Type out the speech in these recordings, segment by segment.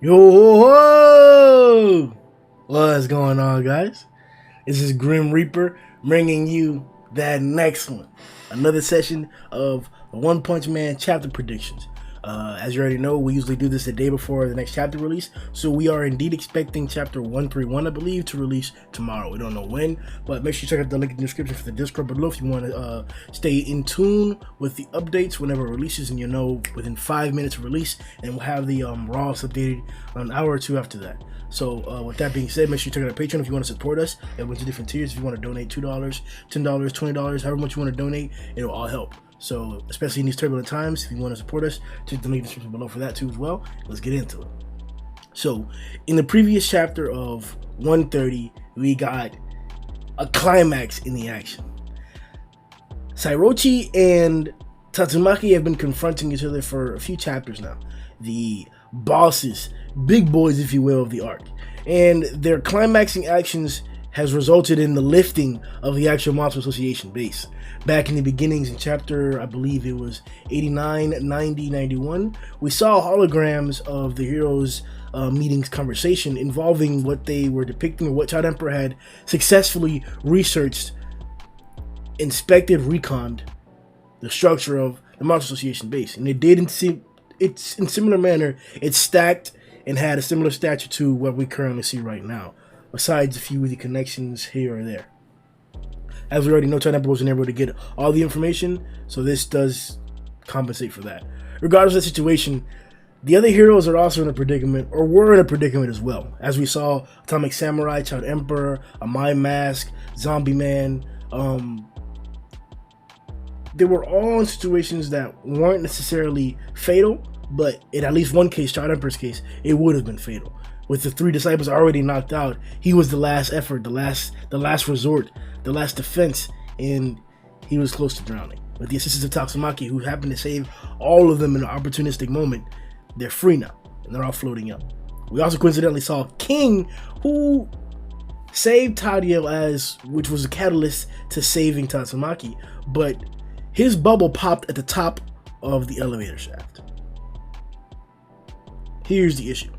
Yo, what's going on, guys? This is Grim Reaper bringing you that next one. Another session of the One Punch Man chapter predictions. As you already know, we usually do this the day before the next chapter release, so we are indeed expecting chapter 131, I believe, to release tomorrow. We don't know when, but make sure you check out the link in the description for the Discord below if you want to stay in tune with the updates whenever it releases, and you'll know within 5 minutes of release, and we'll have the Raws updated an hour or two after that. So with that being said, make sure you check out our Patreon if you want to support us. It went to different tiers. If you want to donate $2, $10, $20, however much you want to donate, it'll all help. So, especially in these turbulent times, if you want to support us, check the link in the description below for that too as well. Let's get into it. So, in the previous chapter of 130, we got a climax in the action. Psychos-Orochi and Tatsumaki have been confronting each other for a few chapters now. The bosses, big boys if you will, of the arc. And their climaxing actions has resulted in the lifting of the actual Monster Association base. Back in the beginnings in chapter, I believe it was 89, 90, 91, we saw holograms of the heroes' meetings conversation involving what they were depicting, or what Child Emperor had successfully researched, inspected, reconned the structure of the Monster Association base. And it did in similar manner, it stacked and had a similar stature to what we currently see right now, besides a few of the connections here or there. As we already know, Child Emperor wasn't able to get all the information, so this does compensate for that. Regardless of the situation, the other heroes are also in a predicament, or were in a predicament as well. As we saw, Atomic Samurai, Child Emperor, a Mind Mask, Zombie Man, they were all in situations that weren't necessarily fatal, but in at least one case, Child Emperor's case, it would have been fatal. With the three disciples already knocked out, he was the last effort, the last resort, the last defense, and he was close to drowning. With the assistance of Tatsumaki, who happened to save all of them in an opportunistic moment, they're free now, and they're all floating up. We also coincidentally saw King, who saved Tadiel, which was a catalyst to saving Tatsumaki, but his bubble popped at the top of the elevator shaft. Here's the issue.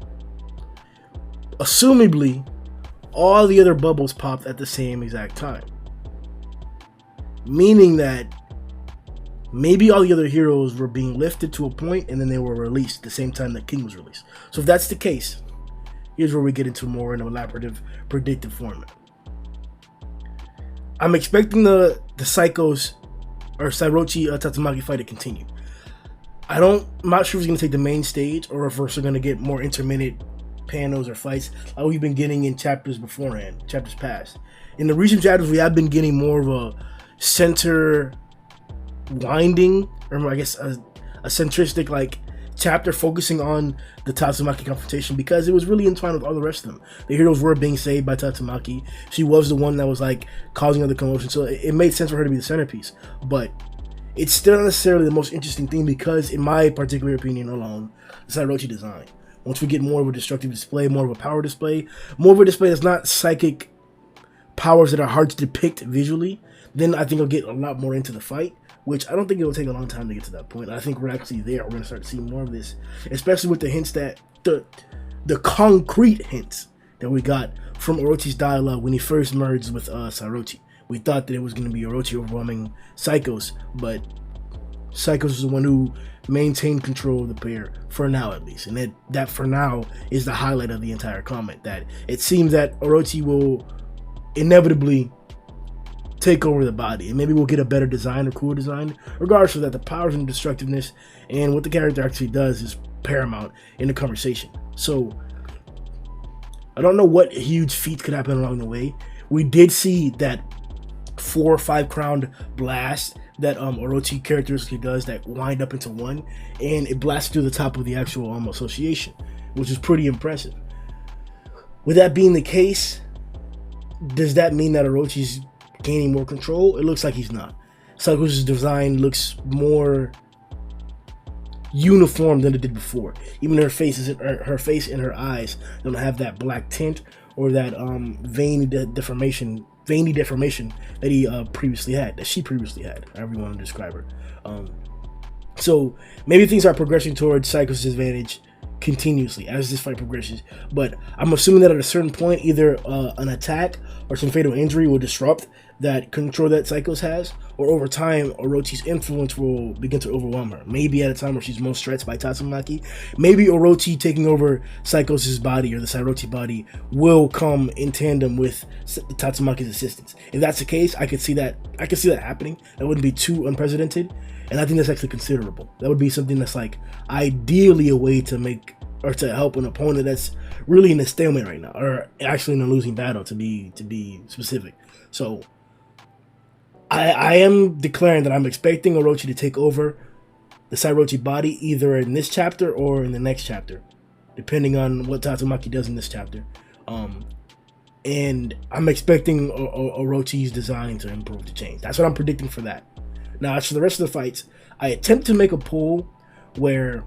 Assumably, all the other bubbles popped at the same exact time. Meaning that maybe all the other heroes were being lifted to a point and then they were released at the same time that King was released. So if that's the case, here's where we get into more in an elaborative, predictive format. I'm expecting the Psychos or Psychos-Orochi Tatsumaki fight to continue. I'm not sure if it's going to take the main stage or if we're going to get more intermittent panels or fights like we've been getting in chapters beforehand, chapters past. In the recent chapters, we have been getting more of a center winding, or I guess a centristic like chapter focusing on the Tatsumaki confrontation, because it was really entwined with all the rest of them. The heroes were being saved by Tatsumaki. She was the one that was like causing all the commotion, so it made sense for her to be the centerpiece. But it's still not necessarily the most interesting thing, because in my particular opinion alone, the Psychos-Orochi design. Once we get more of a destructive display, more of a power display, more of a display that's not psychic powers that are hard to depict visually, then I think I'll get a lot more into the fight, which I don't think it'll take a long time to get to that point. I think we're actually there. We're going to start seeing more of this, especially with the hints that, the concrete hints that we got from Orochi's dialogue when he first merged with Psychos-Orochi. We thought that it was going to be Orochi overwhelming Psychos, but Psychos is the one who maintained control of the pair, for now at least. And that for now is the highlight of the entire comment, that it seems that Orochi will inevitably take over the body, and maybe we'll get a better design or cooler design. Regardless of that, the powers and destructiveness and what the character actually does is paramount in the conversation. So I don't know what huge feats could happen along the way. We did see that 4 or 5 crowned blast that Orochi characteristically does that wind up into one, and it blasts through the top of the actual association, which is pretty impressive. With that being the case, does that mean that Orochi's gaining more control? It looks like he's not. Psychos' design looks more uniform than it did before. Even her face and her eyes don't have that black tint or that veiny deformation that he previously had, that she previously had, however you want to describe her. So maybe things are progressing towards Psychos' advantage continuously as this fight progresses. But I'm assuming that at a certain point, either an attack or some fatal injury will disrupt that control that Psychos has, or over time, Orochi's influence will begin to overwhelm her. Maybe at a time where she's most stretched by Tatsumaki, maybe Orochi taking over Psychos' body or the Psy-Orochi body will come in tandem with Tatsumaki's assistance. If that's the case, I could see that happening. That wouldn't be too unprecedented, and I think that's actually considerable. That would be something that's like ideally a way to make or to help an opponent that's really in a stalemate right now, or actually in a losing battle, to be specific. So I am declaring that I'm expecting Orochi to take over the Psy-Orochi body either in this chapter or in the next chapter, depending on what Tatsumaki does in this chapter. And I'm expecting Orochi's design to improve, to change. That's what I'm predicting for that. Now, as for the rest of the fights, I attempt to make a poll where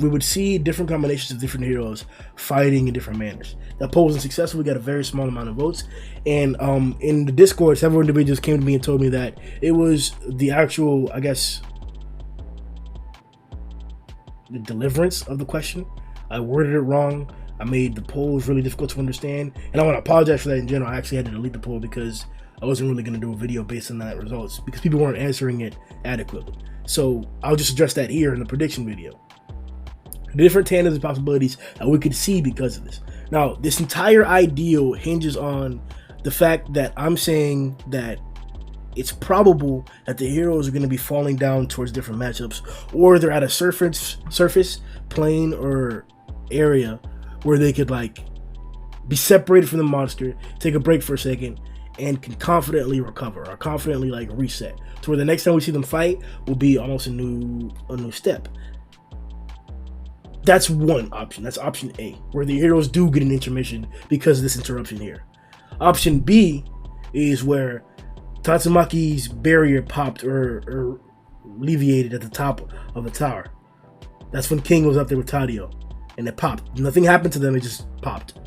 we would see different combinations of different heroes fighting in different manners. That poll wasn't successful. We got a very small amount of votes. And in the Discord, several individuals came to me and told me that it was the actual, I guess, the deliverance of the question. I worded it wrong. I made the polls really difficult to understand. And I want to apologize for that in general. I actually had to delete the poll because I wasn't really going to do a video based on that results because people weren't answering it adequately. So I'll just address that here in the prediction video. Different tandems and possibilities that we could see because of this. Now, this entire ideal hinges on the fact that I'm saying that it's probable that the heroes are going to be falling down towards different matchups, or they're at a surface, plane, or area where they could like be separated from the monster, take a break for a second, and can confidently recover or confidently like reset to where the next time we see them fight will be almost a new step. That's one option. That's option A, where the heroes do get an intermission because of this interruption here. Option B is where Tatsumaki's barrier popped or alleviated at the top of the tower. That's when King was up there with Tadio, and it popped. Nothing happened to them, it just popped.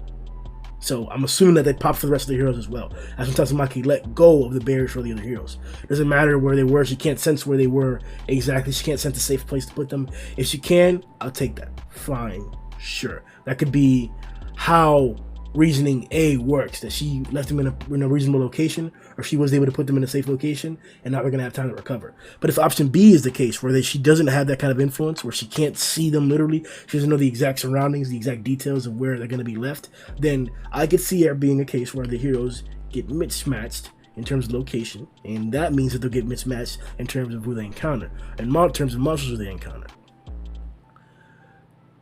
So I'm assuming that they popped for the rest of the heroes as well. That's when Tatsumaki let go of the barriers for the other heroes. Doesn't matter where they were. She can't sense where they were exactly. She can't sense a safe place to put them. If she can, I'll take that. Fine. Sure. That could be how reasoning A works. That she left them in a reasonable location, or she was able to put them in a safe location, and now they're going to have time to recover. But if option B is the case, where she doesn't have that kind of influence, where she can't see them literally, she doesn't know the exact surroundings, the exact details of where they're going to be left, then I could see there being a case where the heroes get mismatched in terms of location, and that means that they'll get mismatched in terms of who they encounter, and in terms of monsters they encounter.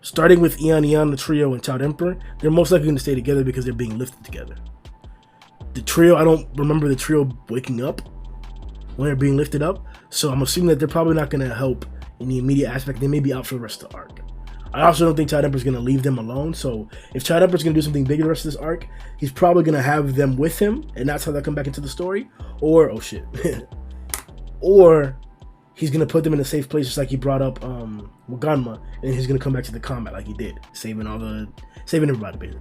Starting with Eon, the trio, and Child Emperor, they're most likely going to stay together because they're being lifted together. The trio, I don't remember the trio waking up when they're being lifted up, so I'm assuming that they're probably not going to help in the immediate aspect. They may be out for the rest of the arc. I also don't think Child Emperor's going to leave them alone, so if Child Emperor's going to do something big the rest of this arc, he's probably going to have them with him, and that's how they'll come back into the story, or, oh shit, or he's going to put them in a safe place just like he brought up Waganma, and he's going to come back to the combat like he did, saving everybody, basically.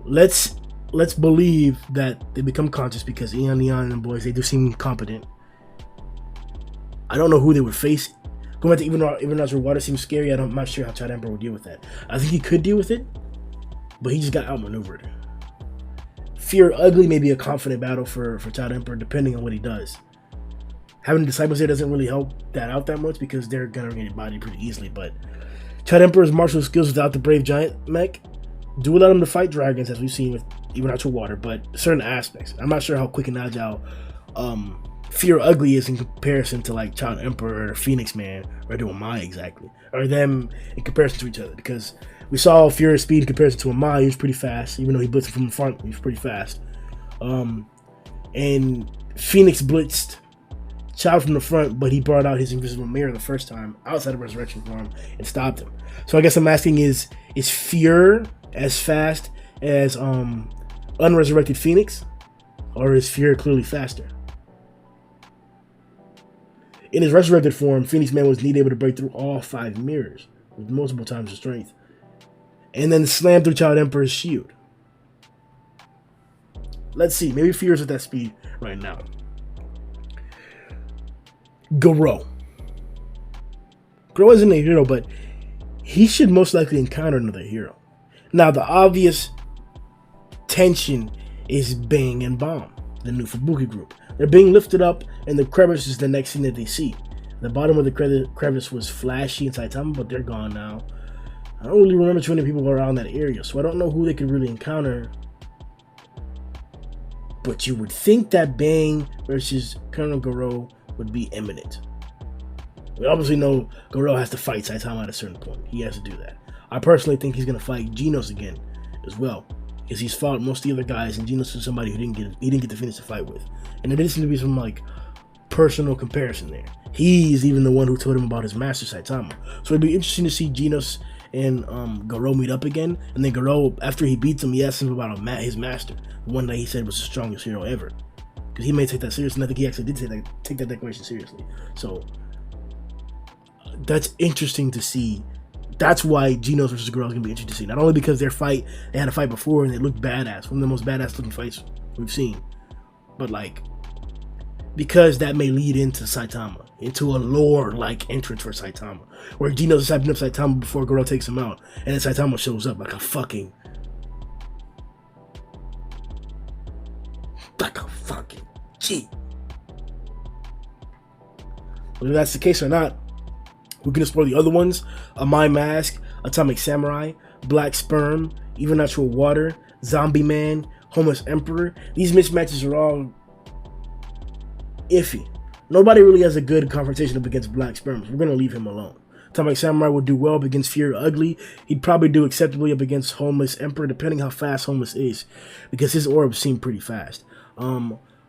Let's believe that they become conscious because Eon and the boys, they do seem competent. I don't know who they would face. Going back to even as water seems scary, I'm not sure how Child Emperor would deal with that. I think he could deal with it, but he just got outmaneuvered. Fear Ugly may be a confident battle for Child Emperor, depending on what he does. Having the disciples there doesn't really help that out that much because they're gonna get bodied pretty easily. But Child Emperor's martial skills without the brave giant mech do allow him to fight dragons, as we've seen with even Natural Water, but certain aspects. I'm not sure how quick and agile Fear Ugly is in comparison to like Child Emperor or Phoenix Man or to Amai exactly, or them in comparison to each other, because we saw Fear's speed in comparison to Amai. He was pretty fast, even though he blitzed from the front. He was pretty fast, and Phoenix blitzed Child from the front, but he brought out his invisible mirror the first time outside of resurrection form and stopped him. So I guess I'm asking, is Fear as fast as unresurrected Phoenix, or is Fear clearly faster? In his resurrected form, Phoenix Man was indeed able to break through all 5 mirrors with multiple times the strength, and then slam through Child Emperor's shield. Let's see, maybe Fear's at that speed right now. Goro isn't a hero, but he should most likely encounter another hero. Now, the obvious tension is Bang and Bomb, the new Fubuki group. They're being lifted up, and the crevice is the next thing that they see. The bottom of the crevice was Flashy and Saitama, but they're gone now. I don't really remember too many people around that area, so I don't know who they could really encounter. But you would think that Bang versus Colonel Garo would be imminent. We obviously know Garo has to fight Saitama at a certain point. He has to do that. I personally think he's going to fight Genos again as well, because he's fought most of the other guys, and Genos is somebody who didn't get to finish the fight with. And there didn't seem to be some like personal comparison there. He's even the one who told him about his master Saitama. So it'd be interesting to see Genos and Garo meet up again. And then Garo, after he beats him, he asks him about his master, the one that he said was the strongest hero ever. Because he may take that seriously, and I think he actually did take that declaration seriously. So that's interesting to see. That's why Genos versus Garo is going to be interesting to see. Not only because they had a fight before and it looked badass, one of the most badass looking fights we've seen, but like, because that may lead into Saitama, into a lore-like entrance for Saitama, where Genos is hyping up Saitama before Garo takes him out, and then Saitama shows up like a fucking G. Whether that's the case or not, we can explore the other ones: A My Mask, Atomic Samurai, Black Sperm, Even Natural Water, Zombie Man, Homeless Emperor. These mismatches are all iffy. Nobody really has a good confrontation up against Black Sperm, so we're going to leave him alone. Atomic Samurai would do well up against Fear Ugly. He'd probably do acceptably up against Homeless Emperor, depending how fast Homeless is, because his orbs seem pretty fast.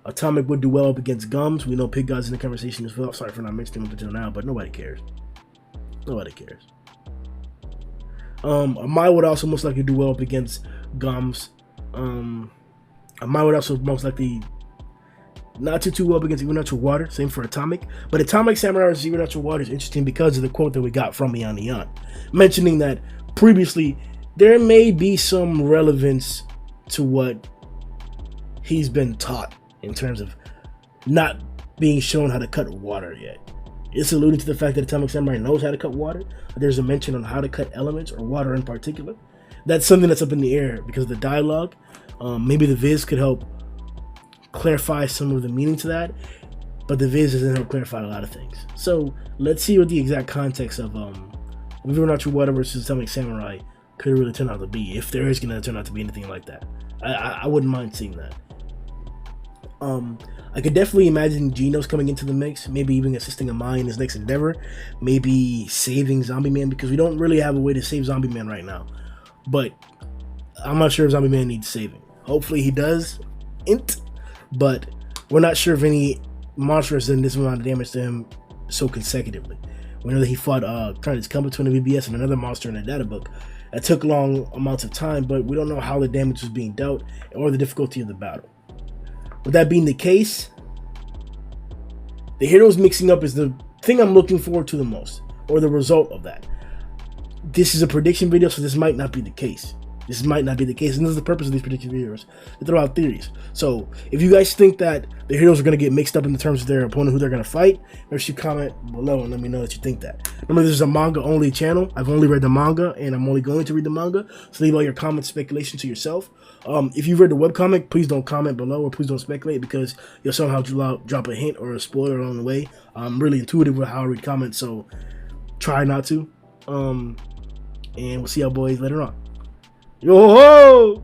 Atomic would do well up against Gums. We know Pig God's in the conversation as well. Sorry for not mentioning him until now, but nobody cares. Nobody cares. Amai would also most likely do well up against Gums. Amai would also most likely not too well up against Even Natural Water. Same for Atomic. But Atomic Samurai versus Even Natural Water is interesting because of the quote that we got from Eon Eon, mentioning that previously there may be some relevance to what he's been taught in terms of not being shown how to cut water yet. It's alluding to the fact that Atomic Samurai knows how to cut water. There's a mention on how to cut elements or water in particular. That's something that's up in the air because of the dialogue. Maybe the Viz could help clarify some of the meaning to that, but the Viz doesn't help clarify a lot of things. So let's see what the exact context of Even Natural Water versus Atomic Samurai could really turn out to be, if there is going to turn out to be anything like that. I wouldn't mind seeing that. I could definitely imagine Genos coming into the mix, maybe even assisting Amai in his next endeavor, maybe saving Zombie Man, because we don't really have a way to save Zombie Man right now. But I'm not sure if Zombie Man needs saving. Hopefully he does, but we're not sure if any monster has done this amount of damage to him so consecutively. We know that he fought Trinus Come between the BBS and another monster in the data book. That took long amounts of time, but we don't know how the damage was being dealt or the difficulty of the battle. With that being the case, the heroes mixing up is the thing I'm looking forward to the most, or the result of that. This is a prediction video, so this might not be the case. This might not be the case, and this is the purpose of these prediction videos, to throw out theories. So, if you guys think that the heroes are going to get mixed up in the terms of their opponent, who they're going to fight, make sure you comment below and let me know that you think that. Remember, this is a manga-only channel. I've only read the manga, and I'm only going to read the manga, so leave all your comments, speculation to yourself. If you've read the webcomic, please don't comment below, or please don't speculate, because you'll somehow drop a hint or a spoiler along the way. I'm really intuitive with how I read comments, so try not to. And we'll see y'all boys later on. Yo ho!